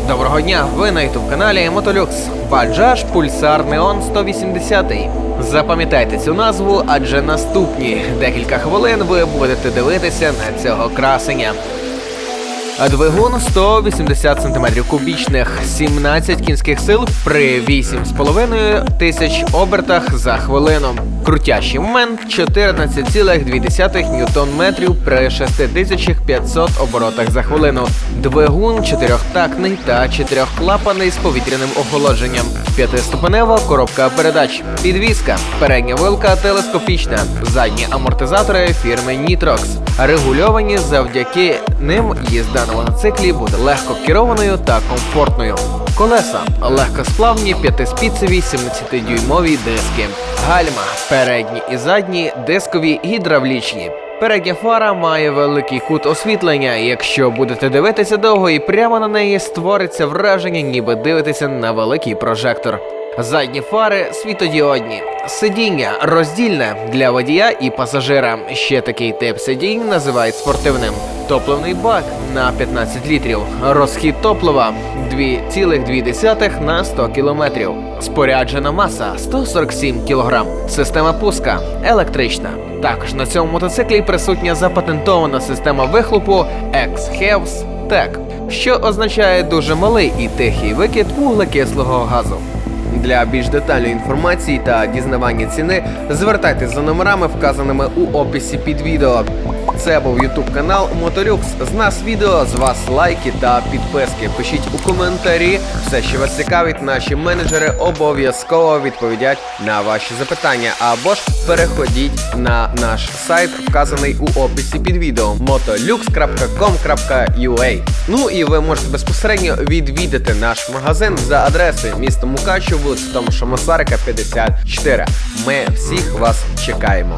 Доброго дня, ви на ютуб-каналі Мотолюкс. Bajaj Pulsar Neon 180. Запам'ятайте цю назву, адже наступні декілька хвилин ви будете дивитися на цього красення. Двигун 180 см кубічних, 17 кінських сил при 8,5 тисяч обертах за хвилину. Крутящий момент 14,2 Нм при 6500 оборотах за хвилину. Двигун чотирьохтактний та чотирьохклапаний з повітряним охолодженням. П'ятиступенева коробка передач. Підвізка. Передня вилка телескопічна. Задні амортизатори фірми Nitrox. Регульовані, завдяки ним їзда на мотоциклі буде легко керованою та комфортною. Колеса легкосплавні 5-спіцеві 17-дюймові диски. Гальма передні і задні дискові гідравлічні. Передня фара має великий кут освітлення. Якщо будете дивитися довго і прямо на неї, створиться враження, ніби дивитеся на великий прожектор. Задні фари світодіодні. Сидіння роздільне для водія і пасажира. Ще такий тип сидінь називають спортивним. Топливний бак на 15 літрів. Розхід топлива 2,2 на 100 км. Споряджена маса 147 кг. Система пуска електрична. Також на цьому мотоциклі присутня запатентована система вихлопу X-Heavs Tech, що означає дуже малий і тихий викид вуглекислого газу. Для більш детальної інформації та дізнавання ціни звертайтесь за номерами, вказаними у описі під відео. Це був YouTube канал Мотолюкс. З нас відео, з вас лайки та підписки. Пишіть у коментарі все, що вас цікавить. Наші менеджери обов'язково відповідять на ваші запитання. Або ж переходіть на наш сайт, вказаний у описі під відео motolux.com.ua. Ну і ви можете безпосередньо відвідати наш магазин за адресою місто Мукачево, вулиця Томаша Масарика, 54. Ми всіх вас чекаємо.